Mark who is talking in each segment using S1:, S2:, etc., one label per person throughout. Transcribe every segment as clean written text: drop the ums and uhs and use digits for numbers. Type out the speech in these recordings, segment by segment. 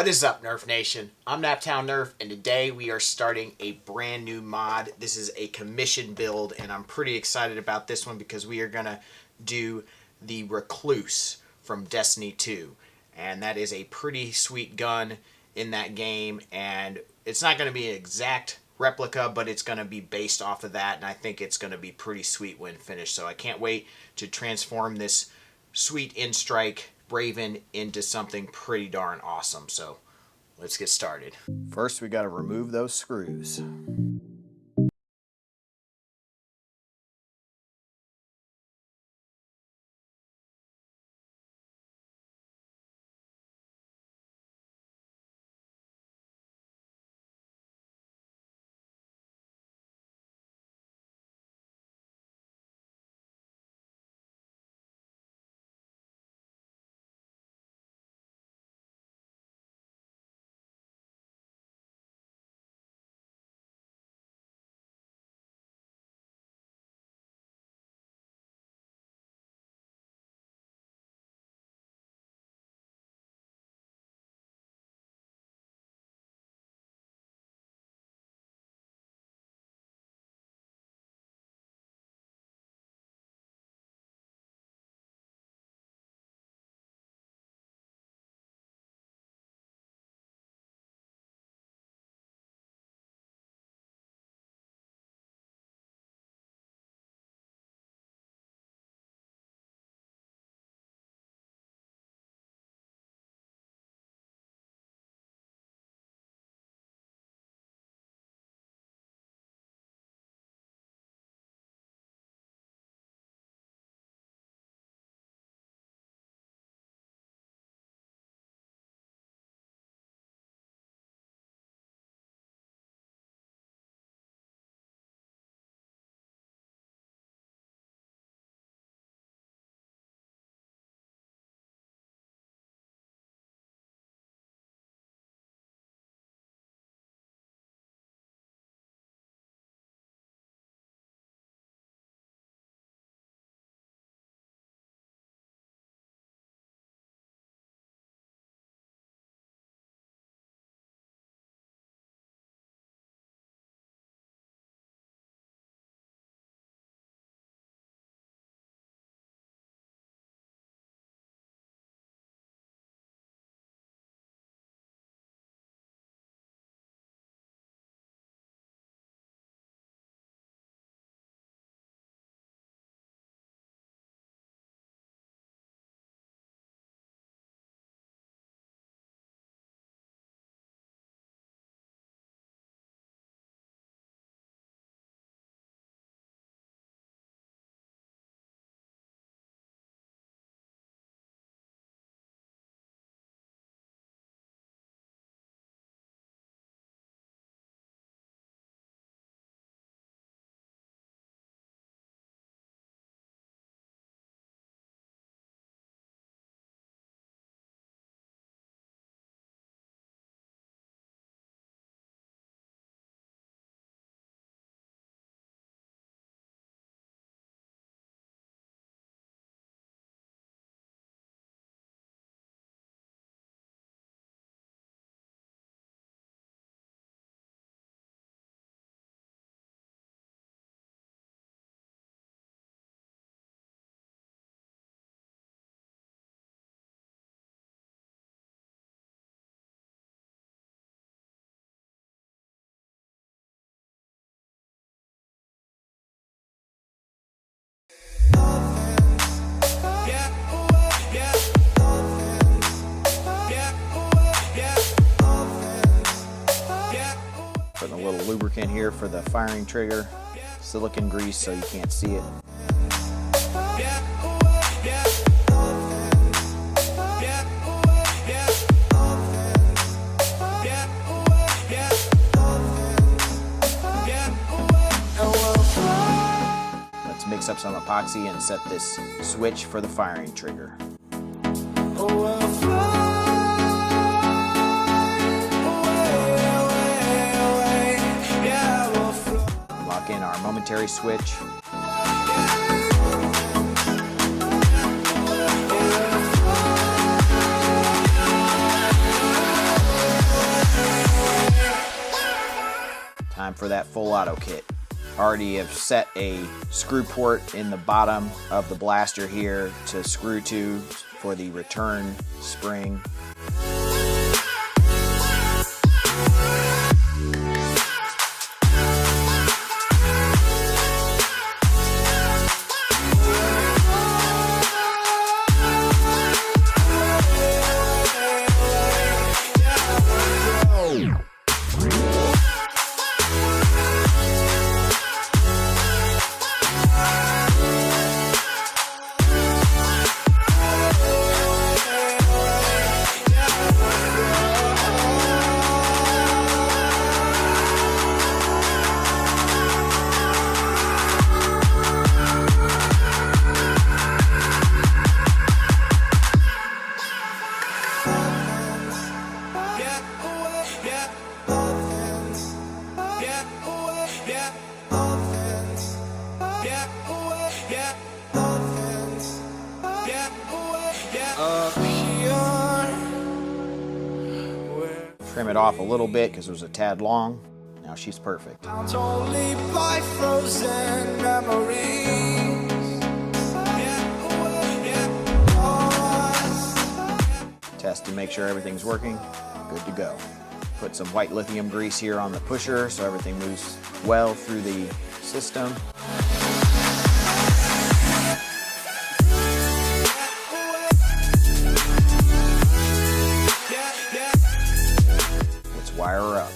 S1: What is up, Nerf Nation? I'm Naptown Nerf, and today we are starting a brand new mod. This is a commission build, and I'm pretty excited about this one because we are going to do the RECLUSE from Destiny 2. And that is a pretty sweet gun in that game, and it's not going to be an exact replica, but it's going to be based off of that, and I think it's going to be pretty sweet when finished. So I can't wait to transform this sweet in-strike Rayven into something pretty darn awesome. So let's get started. First, we got to remove those screws. Putting a little lubricant here for the firing trigger, silicone grease so you can't see it. Let's mix up some epoxy and set this switch for the firing trigger. Lock in our momentary switch. for that full auto kit. Already have set a screw port in the bottom of the blaster here to screw to for the return spring. Trim it off a little bit because it was a tad long. Now she's perfect.
S2: Only by frozen memories.
S1: Test to make sure everything's working. Good to go. Put some white lithium grease here on the pusher so everything moves well through the system. Let's wire her up.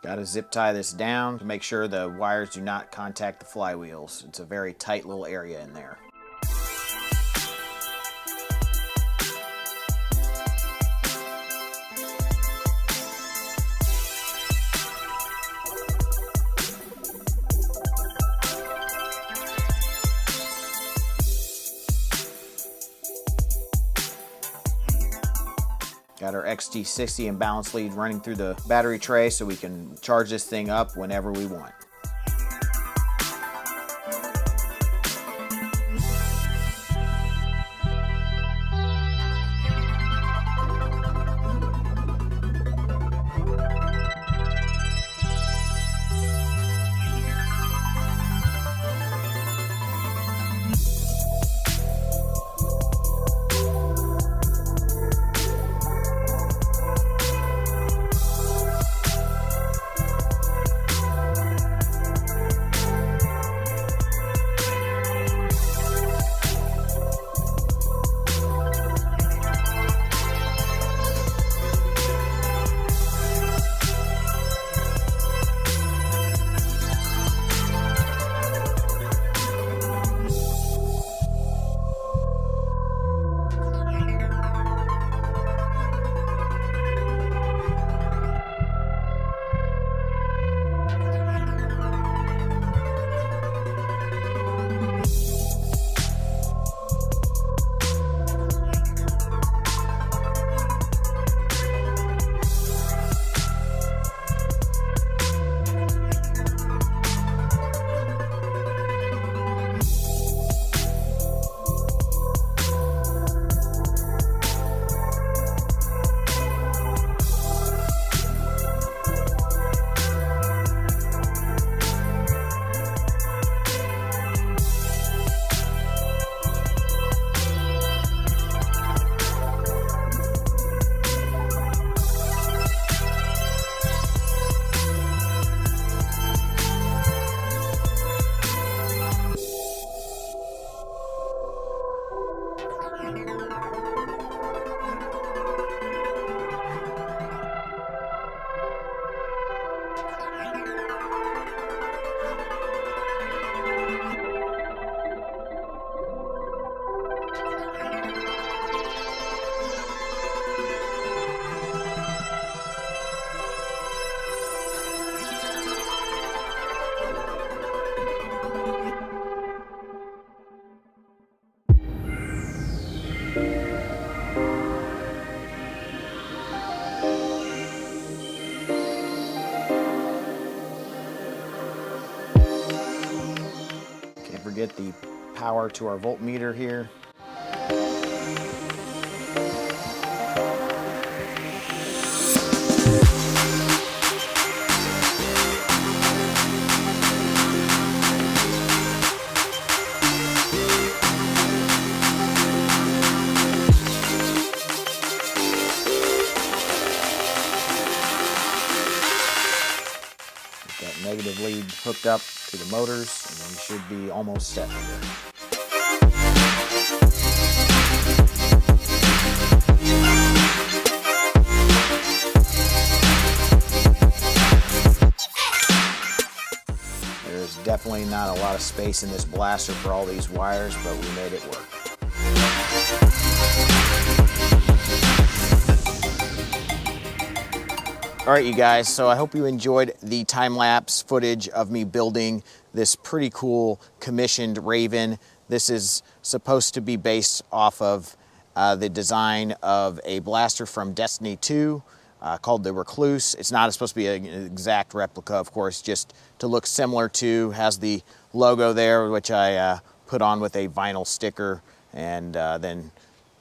S1: Got to zip tie this down to make sure the wires do not contact the flywheels. It's a very tight little area in there. Got our XT60 and balance lead running through the battery tray so we can charge this thing up whenever we want. get the power to our voltmeter here. Negative lead hooked up to the motors, and we should be almost set here. There's definitely not a lot of space in this blaster for all these wires, but we made it work. All right, you guys, so I hope you enjoyed the time-lapse footage of me building this pretty cool commissioned Rayven. This is supposed to be based off of the design of a blaster from Destiny 2 called the RECLUSE. It's not supposed to be an exact replica, of course, just to look similar to, has the logo there, which I put on with a vinyl sticker and then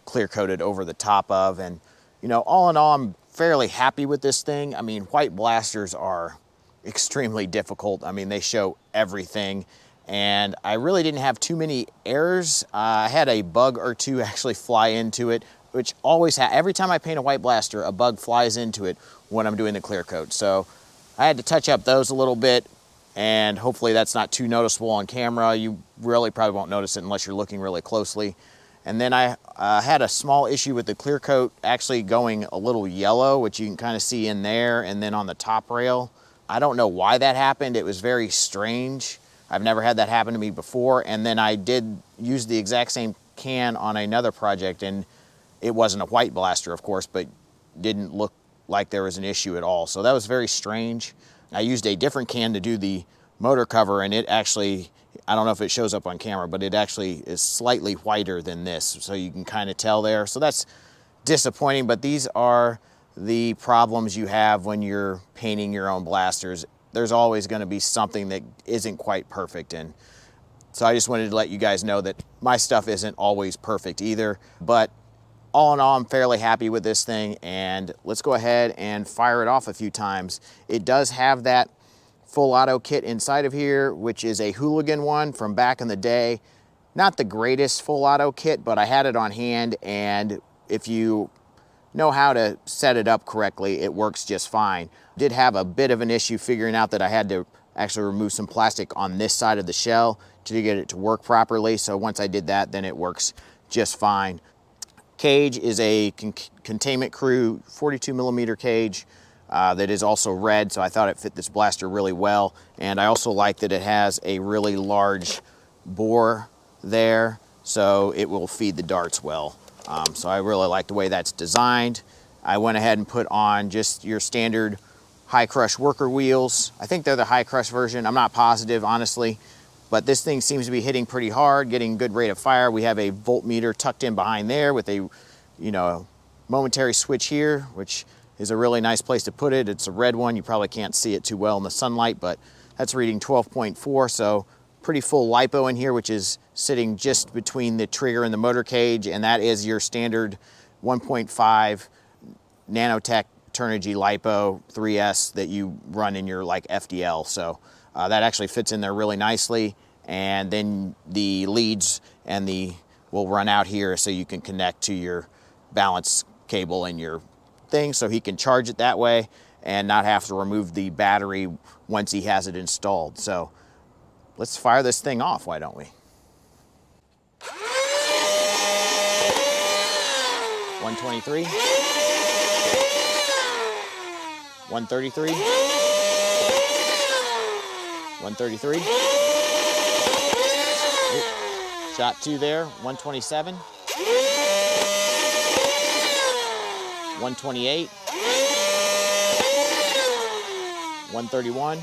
S1: clear coated over the top of. And, you know, all in all, I'm fairly happy with this thing. I mean, white blasters are extremely difficult. I mean, they show everything, and I really didn't have too many errors. I had a bug or two actually fly into it, which always every time I paint a white blaster, a bug flies into it when I'm doing the clear coat. So I had to touch up those a little bit, and hopefully that's not too noticeable on camera. You really probably won't notice it unless you're looking really closely. And then I had a small issue with the clear coat actually going a little yellow, which you can kind of see in there, and then on the top rail. I don't know why that happened. It was very strange. I've never had that happen to me before. And then I did use the exact same can on another project, and it wasn't a white blaster, of course, but didn't look like there was an issue at all. So that was very strange. I used a different can to do the motor cover, and it actually, I don't know if it shows up on camera, but it actually is slightly whiter than this, so you can kind of tell there. So that's disappointing, but these are the problems you have when you're painting your own blasters. There's always going to be something that isn't quite perfect, and so I just wanted to let you guys know that my stuff isn't always perfect either. But all in all, I'm fairly happy with this thing, and let's go ahead and fire it off a few times. It does have that full auto kit inside of here, which is a Hooligan one from back in the day. Not the greatest full auto kit, but I had it on hand, and if you know how to set it up correctly, it works just fine. Did have a bit of an issue figuring out that I had to actually remove some plastic on this side of the shell to get it to work properly. So once I did that, then it works just fine. Cage is a Containment Crew 42 millimeter cage that is also red, so I thought it fit this blaster really well. And I also like that it has a really large bore there, so it will feed the darts well. So I really like the way that's designed. I went ahead and put on just your standard high crush worker wheels. I think they're the high crush version. I'm not positive, honestly, but this thing seems to be hitting pretty hard, getting good rate of fire. We have a voltmeter tucked in behind there with a, you know, momentary switch here, which is a really nice place to put it. It's a red one. You probably can't see it too well in the sunlight, but that's reading 12.4, so pretty full LiPo in here, which is sitting just between the trigger and the motor cage, and that is your standard 1.5 Nanotech Turnigy LiPo 3S that you run in your like FDL. So that actually fits in there really nicely, and then the leads and will run out here so you can connect to your balance cable in your thing, so he can charge it that way and not have to remove the battery once he has it installed. So let's fire this thing off, why don't we? 123, 133, 133. Shot 2 there, 127, 128, 131,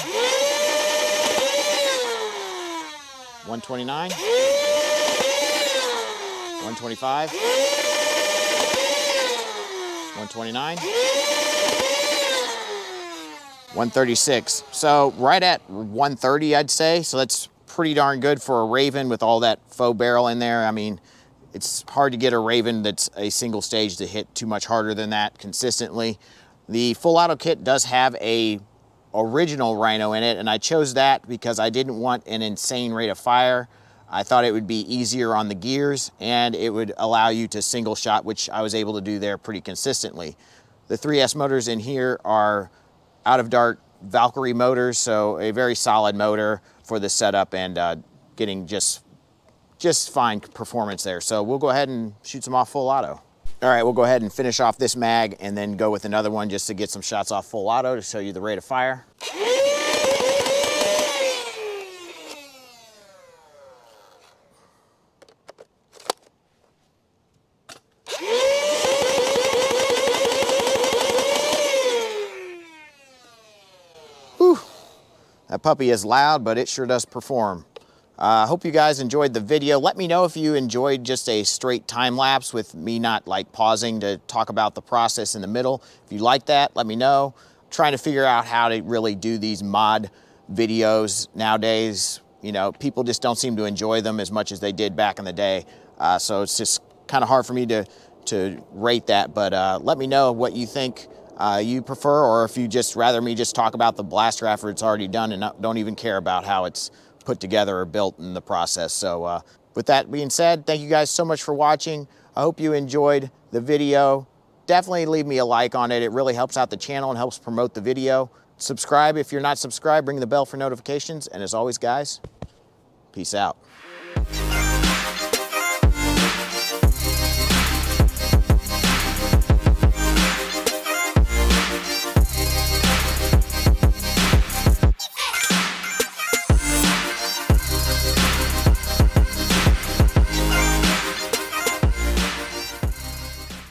S1: 129, 125, 129, 136. So right at 130, I'd say. So that's pretty darn good for a Rayven with all that faux barrel in there. I mean, it's hard to get a Rayven that's a single stage to hit too much harder than that consistently. The full auto kit does have a original Rhino in it, and I chose that because I didn't want an insane rate of fire. I thought it would be easier on the gears and it would allow you to single shot, which I was able to do there pretty consistently. The 3S motors in here are out of dart Valkyrie motors, so a very solid motor for the setup and getting just fine performance there. So we'll go ahead and shoot some off full auto. All right, we'll go ahead and finish off this mag and then go with another one just to get some shots off full auto to show you the rate of fire. Whew. That puppy is loud, but it sure does perform. I hope you guys enjoyed the video. Let me know if you enjoyed just a straight time lapse with me not like pausing to talk about the process in the middle. If you like that, let me know. I'm trying to figure out how to really do these mod videos nowadays. You know, people just don't seem to enjoy them as much as they did back in the day. So it's just kind of hard for me to rate that, but let me know what you think you prefer, or if you just rather me just talk about the blaster after it's already done and don't even care about how it's put together or built in the process. So with that being said, thank you guys so much for watching. I hope you enjoyed the video. Definitely leave me a like on it. It really helps out the channel and helps promote the video. Subscribe if you're not subscribed, ring the bell for notifications. And as always, guys, peace out.